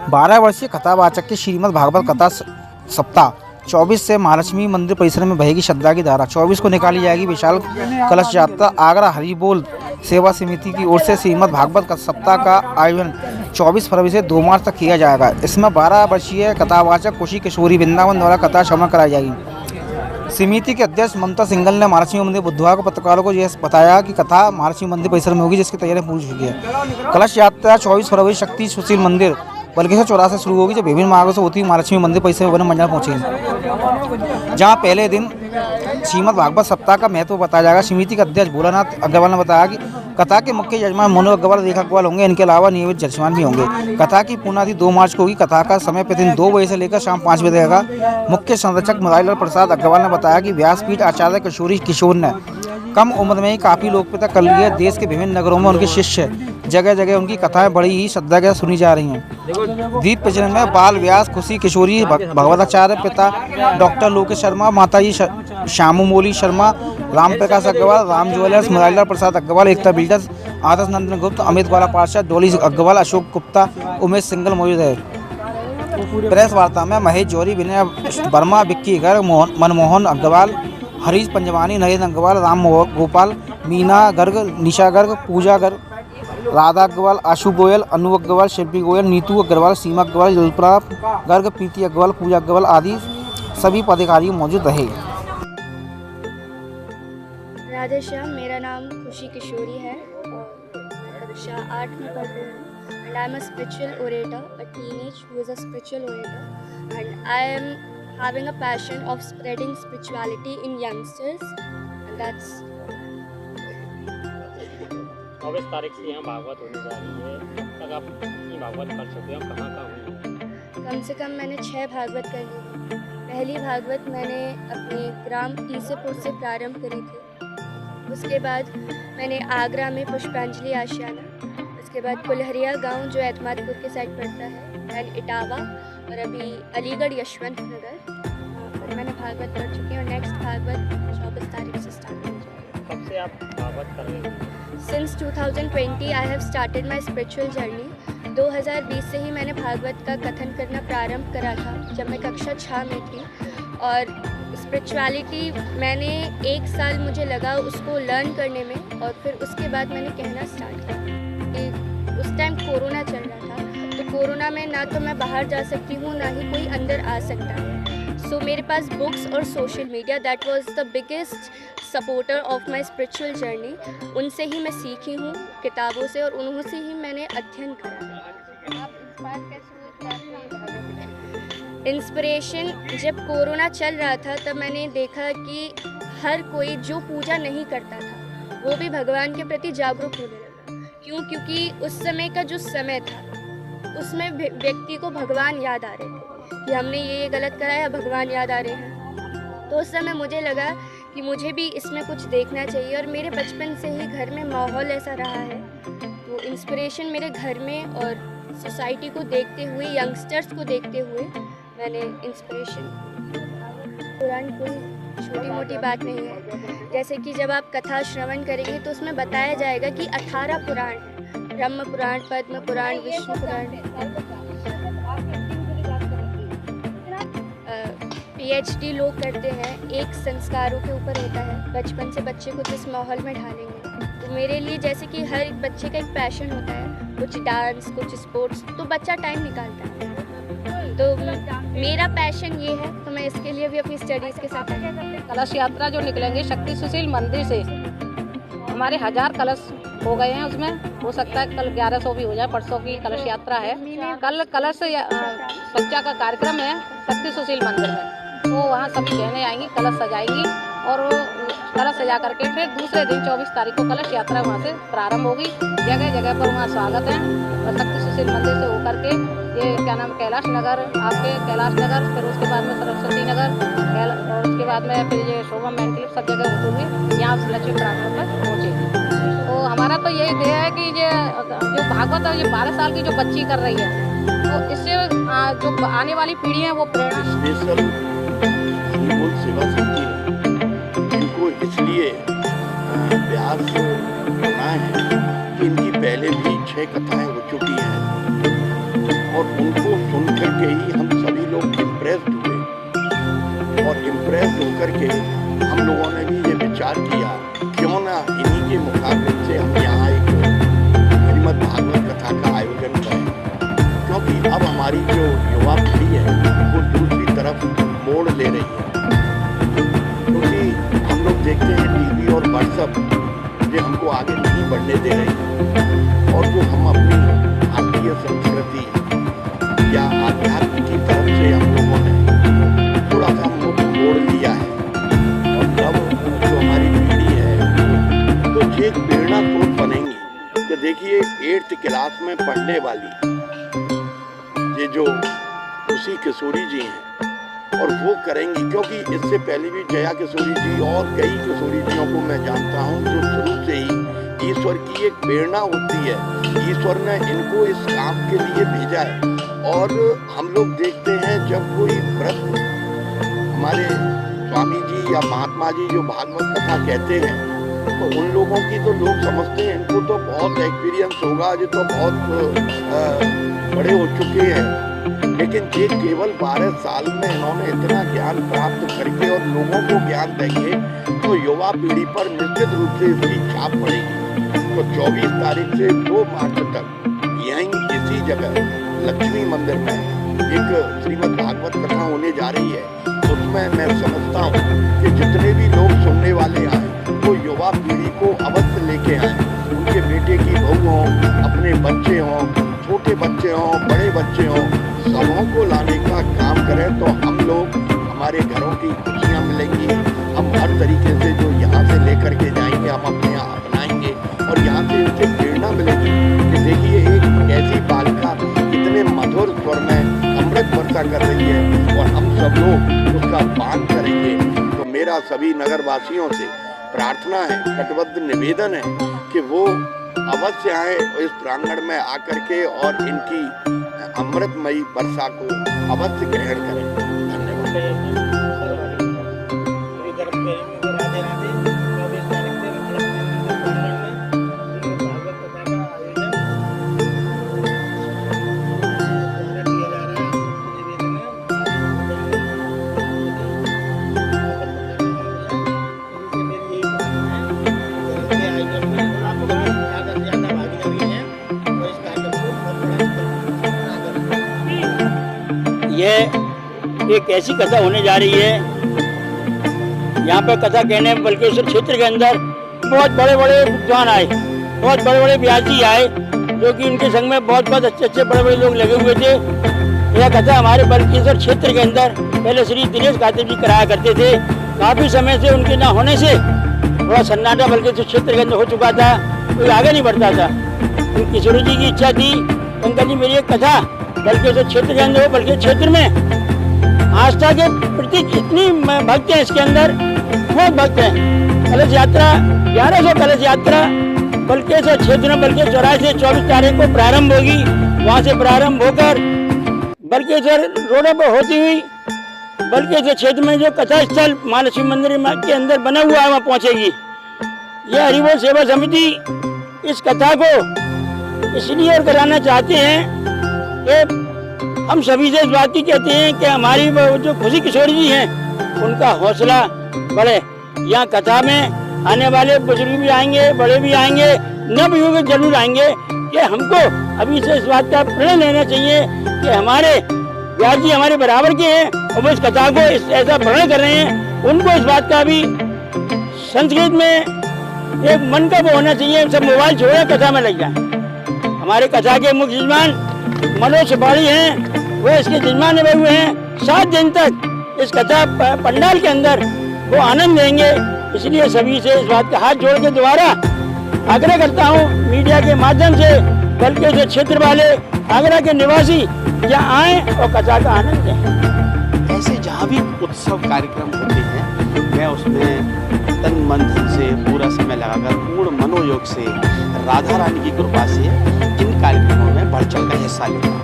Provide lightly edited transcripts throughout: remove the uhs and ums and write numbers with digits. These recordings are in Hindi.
12 वर्षीय कथावाचक के श्रीमद् भागवत कथा सप्ताह 24 से महालक्ष्मी मंदिर परिसर में बहेगी श्रद्धा की धारा। 24 को निकाली जाएगी विशाल कलश यात्रा। आगरा हरिबोल सेवा समिति की ओर से श्रीमद् भागवत सप्ताह का आयोजन 24 फरवरी से 2 मार्च तक किया जाएगा। इसमें 12 वर्षीय कथावाचक खुशी किशोरी वृंदावन द्वारा कथा श्रवण कराई जाएगी। समिति के अध्यक्ष ममता सिंघल ने महालक्ष्मी मंदिर बुधवार को पत्रकारों को यह बताया कि कथा महालक्ष्मी मंदिर परिसर में होगी, जिसकी तैयारी पूरी चुकी है। कलश यात्रा 24 फरवरी शक्ति सुशील मंदिर बल्कि चौराहा से शुरू होगी, जो विभिन्न मार्गों से होती हुई महालक्ष्मी मंदिर परिसर वन मंडल पहुंचेगी, जहां पहले दिन श्रीमद् भागवत सप्ताह का महत्व बताया जाएगा। समिति के अध्यक्ष भोलानाथ अग्रवाल ने बताया कि कथा के मुख्य यजमान मोनू अग्रवाल, रेखा अग्रवाल होंगे। इनके अलावा नियमित जजमान भी होंगे। कथा की पूर्णावधि 2 मार्च को होगी। कथा का समय प्रतिदिन 2 बजे से लेकर शाम 5 बजे रहेगा। मुख्य संरक्षक मुरारीलाल प्रसाद अग्रवाल ने बताया कि व्यासपीठ आचार्य किशोरी किशोर ने कम उम्र में ही काफ़ी लोकप्रियता कर ली है। देश के विभिन्न नगरों में उनके शिष्य जगह जगह उनकी कथाएं बड़ी ही श्रद्धा के साथ सुनी जा रही हैं। दीप प्रज्वलन में बाल व्यास, खुशी किशोरी भगवताचार्य, पिता डॉक्टर लोकेश शर्मा, माताजी श्यामू मोली शर्मा, राम प्रकाश अग्रवाल, राम ज्वेलर्स, मुरारीलाल प्रसाद अग्रवाल, एकता बिल्डर्स, आदर्श नंदन गुप्त, अमित वाला पार्षद, डोली अग्रवाल, अशोक गुप्ता, उमेश सिंगल मौजूद है। प्रेस वार्ता में महेश जौहरी, विनय वर्मा, विक्की गर्ग, मनमोहन अग्रवाल, हरीश पंजवानी, नरेंद्र अग्रवाल, राम गोपाल, मीना गर्ग, निशा गर्ग, पूजा गर्ग, राधा अग्रवाल, आशु गोयल, अनु अग्रवाल, शिल्पी गोयल, नीतू अग्रवाल, सीमा अग्रवाल, जलप्रा गर्ग, प्रीति अग्रवाल, पूजा अग्रवाल आदि सभी पदाधिकारी मौजूद रहे। राधे श्याम, मेरा नाम खुशी किशोरी है और कक्षा 8 में पढ़ रही हूँ। And I am a spiritual orator, a teenage who is a spiritual orator, and I am having a passion of spreading spirituality in youngsters, and that's 24 तारीख से यहाँ भागवत होने जा रही है। अब तक आप कितनी भागवत कर चुके हैं, कहाँ हुई? कम से कम मैंने 6 भागवत कर ली। पहली भागवत मैंने अपने ग्राम ईसेपुर से प्रारंभ करी थी। उसके बाद मैंने आगरा में पुष्पांजलि आशियाना, उसके बाद कुल्हरिया गांव जो एतमादपुर के साइड पड़ता है, दैन इटावा, और अभी अलीगढ़ यशवंत नगर पर मैंने भागवत कर चुकी हूँ। नेक्स्ट भागवत 24 तारीख से स्टार्ट हो जाएगी। कब से आप भागवत कर रहे हैं? Since 2020 I have started my spiritual journey. 2020 से ही मैंने भागवत का कथन करना प्रारंभ करा था, जब मैं कक्षा 6 में थी। और स्पिरिचुअलिटी मैंने 1 साल मुझे लगा उसको लर्न करने में, और फिर उसके बाद मैंने कहना स्टार्ट किया कि उस टाइम कोरोना चल रहा था, तो कोरोना में ना तो मैं बाहर जा सकती हूँ, ना ही कोई अंदर आ सकता है। सो मेरे पास बुक्स और social media, that was the biggest supporter of my spiritual journey. उनसे ही मैं सीखी हूँ, किताबों से, और उन्हों से ही मैंने अध्ययन करा। इंस्पिरेशन, जब कोरोना चल रहा था तब मैंने देखा कि हर कोई जो पूजा नहीं करता था वो भी भगवान के प्रति जागरूक होने लगा। क्यों? क्योंकि उस समय का जो समय था उसमें व्यक्ति को भगवान याद आ रहे थे कि हमने ये गलत करा है, भगवान याद आ रहे हैं। तो उस समय मुझे लगा कि मुझे भी इसमें कुछ देखना चाहिए, और मेरे बचपन से ही घर में माहौल ऐसा रहा है। तो इंस्पिरेशन मेरे घर में और सोसाइटी को देखते हुए, यंगस्टर्स को देखते हुए मैंने इंस्पिरेशन। पुराण कोई छोटी मोटी बात नहीं है। जैसे कि जब आप कथा श्रवण करेंगे तो उसमें बताया जाएगा कि 18 पुराण हैं, ब्रह्म पुराण, पद्म पुराण, विष्णु पुराण। PhD लोग करते हैं, एक संस्कारों के ऊपर होता है, बचपन से बच्चे को जिस माहौल में ढालेंगे। तो मेरे लिए जैसे कि हर एक बच्चे का एक पैशन होता है, कुछ डांस, कुछ स्पोर्ट्स, तो बच्चा टाइम निकालता है। तो मेरा पैशन ये है, तो मैं इसके लिए भी अपनी स्टडीज़ के साथ। कलश यात्रा जो निकलेंगे शक्ति सुशील मंदिर से, हमारे 1000 कलश हो गए हैं। उसमें हो सकता है कल 1100 भी हो जाए। परसों की कलश यात्रा है। कल कलश सज्जा का कार्यक्रम है शक्ति सुशील मंदिर में, तो वहाँ सभी बहनें आएंगी, कलश सजाएंगी, और वो कलश सजा करके फिर दूसरे दिन 24 तारीख को कलश यात्रा वहाँ से प्रारंभ होगी। जगह जगह पर वहाँ स्वागत है। और शक्ति सुशील मंदिर से होकर के ये क्या नाम, कैलाश नगर, आपके कैलाश नगर, फिर उसके बाद में सरस्वती नगर, और उसके बाद में फिर ये शोभा मैंटल, सब जगह होते हुए यहाँ से लक्ष्मी प्रांगण तक पहुँचे। तो हमारा तो यही ध्येय है कि ये जो भागवत है, ये 12 साल की जो बच्ची कर रही है, तो इससे जो आने वाली पीढ़ी है वो प्रेरणा। स्पेशल हरिबोल सेवा समिति ने इनको इसलिए व्यास बनाए हैं कि इनकी पहले भी 6 कथाएं हो चुकी हैं, और उनको होने दे रही है और जो हम अपनी भारतीय संस्कृति या आध्यात्म की तरफ से हम लोगों ने थोड़ा सा मुख मोड़ लिया है। और तब जो हमारी पीढ़ी है तो ये एक प्रेरणा स्रोत बनेंगी कि देखिए 8th क्लास में पढ़ने वाली ये जो उसी किशोरी जी हैं और वो करेंगी, क्योंकि इससे पहले भी जया किशोरी जी और कई किशोरी जियों को मैं जानता हूँ जो शुरू से ही ईश्वर की एक प्रेरणा होती है। ईश्वर ने इनको इस काम के लिए भेजा है। और हम लोग देखते हैं जब कोई व्रत हमारे स्वामी जी या महात्मा जी जो भागवत कथा कहते हैं तो उन लोगों की तो लोग समझते हैं इनको तो बहुत एक्सपीरियंस होगा, ये तो बहुत बड़े हो चुके हैं, लेकिन ये केवल 12 साल में इन्होंने इतना ज्ञान प्राप्त करके और लोगों को ज्ञान देंगे तो युवा पीढ़ी पर निश्चित रूप से इसकी छाप पड़ेगी। तो 24 तारीख से 2 मार्च तक यहीं इसी जगह लक्ष्मी मंदिर में एक श्रीमद् भागवत कथा होने जा रही है। उसमें मैं समझता हूँ कि जितने भी लोग सुनने वाले आए वो युवा पीढ़ी को अवश्य लेके आए, उनके बेटे की बहू हों, अपने बच्चे हों, छोटे बच्चे हों, बड़े बच्चे हों, सबों को लाने का काम करें तो हम लोग हमारे घरों की खुशियाँ मिलेंगी। हम हर तरीके से जो यहाँ से लेकर के जाएंगे हम अपने यहाँ अपनाएंगे और यहाँ से इससे प्रेरणा मिलेगी कि देखिए एक ऐसी बालिका कितने मधुर स्वर में अमृत वर्षा कर रही है और हम सब लोग उसका पान करेंगे। तो मेरा सभी नगरवासियों से प्रार्थना है, कटिबद्ध निवेदन है कि वो अवश्य आए इस प्रांगण में आकर के और इनकी अमृतमयी वर्षा को अवश्य ग्रहण करें। धन्यवाद। ये एक ऐसी कथा होने जा रही है, यहाँ पर कथा कहने बल्कि उस क्षेत्र के अंदर बहुत बड़े बड़े विद्वान आए, बहुत बड़े बड़े व्यासी आए जो कि उनके संग में बहुत अच्छे बड़े बड़े लोग लगे हुए थे। यह कथा हमारे बल्केश्वर क्षेत्र के अंदर पहले श्री दिनेश कातिब जी कराया करते थे। काफ़ी समय से उनके ना होने से थोड़ा सन्नाटा बल्केश्वर क्षेत्र के अंदर हो चुका था, कोई आगे नहीं बढ़ता था। तो किशोरी जी की इच्छा थी अंकल जी मेरी एक कथा बल्केश्वर क्षेत्र के अंदर हो, बल्कि क्षेत्र में आस्था के प्रति इतनी भक्त हैं, इसके अंदर बहुत भक्त हैं। कलश यात्रा 1100 कलश यात्रा बल्केश्वर क्षेत्र में बल्कि 24 से 24 तारीख को प्रारंभ होगी। वहाँ से प्रारंभ होकर बल्केश्वर रोड पर होती हुई बल्केश्वर क्षेत्र में जो कथा स्थल महालक्ष्मी मंदिर के अंदर बना हुआ है वहाँ पहुँचेगी। यह हरिबोल सेवा समिति इस कथा को इसलिए और कराना चाहते हैं कि हम सभी से इस बात की कहते हैं कि हमारी जो खुशी किशोरी जी हैं उनका हौसला बढ़े। यहाँ कथा में आने वाले बुजुर्ग भी आएंगे, बड़े भी आएंगे, नवयुवक जरूर आएंगे कि हमको अभी से इस बात का प्रण लेना चाहिए कि हमारे व्यास जी हमारे बराबर के हैं और वो इस कथा को ऐसा वर्णन कर रहे हैं। उनको इस बात का भी संस्कृत में एक मन का वो होना चाहिए, सब मोबाइल छोड़े कथा में लग जाए। हमारे कथा के मुख्य यजमान मनोज सुपारी हैं, वो इसके यजमान बने हुए हैं। 7 दिन तक इस कथा पंडाल के अंदर वो आनंद लेंगे। इसलिए सभी से इस बात का हाथ जोड़ के दोबारा आग्रह करता हूँ मीडिया के माध्यम से, बल्कि जो क्षेत्र वाले आगरा के निवासी यहाँ आए और कथा का आनंद लें। ऐसे जहाँ भी उत्सव कार्यक्रम होते हैं मैं उसमें तन मन धन से पूरा समय लगाकर पूर्ण मनोयोग से राधा रानी की कृपा से इन कार्यक्रमों में बढ़ चढ़ कर हिस्सा लेता हूँ।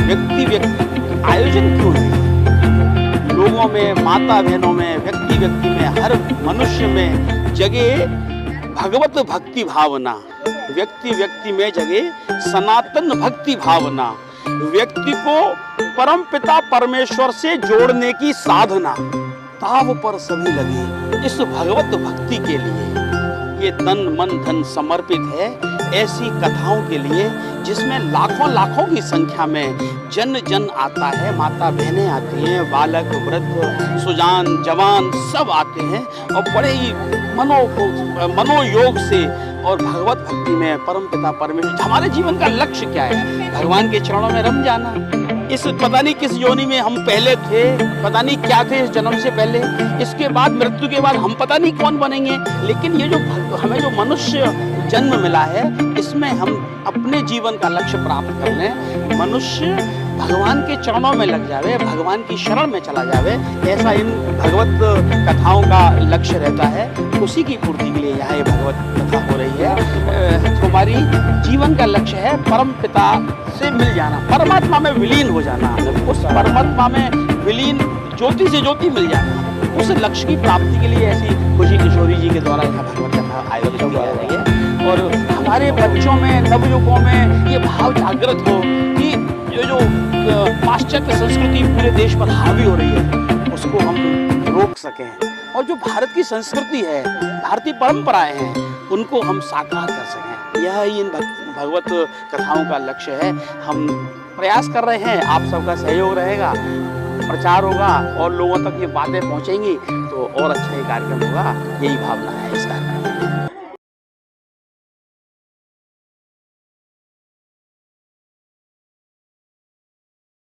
व्यक्ति आयोजन क्यों है? लोगों में, माता बहनों में, व्यक्ति में, हर मनुष्य में जगे भगवत भक्ति भावना, व्यक्ति में जगे सनातन भक्ति भावना, व्यक्ति को परम पिता परमेश्वर से जोड़ने की साधना, ताव पर सभी लगे इस भगवत भक्ति के लिए। ये तन मन धन समर्पित है ऐसी कथाओं के लिए जिसमें लाखों की संख्या में जन आता है, माता बहनें आती हैं, बालक वृद्ध सुजान जवान सब आते हैं और बड़े ही मनोयोग से और भगवत भक्ति में परम पिता परमेश्वर हमारे जीवन का लक्ष्य क्या है? भगवान के चरणों में रम जाना। इस पता नहीं किस योनि में हम पहले थे, पता नहीं क्या थे इस जन्म से पहले, इसके बाद मृत्यु के बाद हम पता नहीं कौन बनेंगे, लेकिन ये जो हमें जो मनुष्य जन्म मिला है, इसमें हम अपने जीवन का लक्ष्य प्राप्त कर लें। मनुष्य भगवान के चरणों में लग जावे, भगवान की शरण में चला जावे, ऐसा इन भगवत कथाओं का लक्ष्य रहता है। उसी की पूर्ति के लिए यहाँ ये भगवत कथा हो रही है। हमारी जीवन का लक्ष्य है परम पिता से मिल जाना, परमात्मा में विलीन हो जाना, उस परमात्मा में विलीन ज्योति से ज्योति मिल जाना। उस लक्ष्य की प्राप्ति के लिए ऐसी खुशी किशोरी जी के द्वारा यहाँ भगवत कथा आयोजित की जा रही है और हमारे बच्चों में, नवयुवकों में ये भाव जागृत हो कि जो पाश्चात्य संस्कृति पूरे देश पर हावी हो रही है, उसको हम रोक सकें और जो भारत की संस्कृति है, भारतीय परंपराएं हैं, उनको हम साकार कर सकें। यह ही इन भगवत कथाओं का लक्ष्य है। हम प्रयास कर रहे हैं, आप सबका सहयोग रहेगा, प्रचार होगा और लोगों तक ये बातें पहुंचेंगी तो और अच्छा ये कार्यक्रम होगा। यही भावना है इस कार्यक्रम।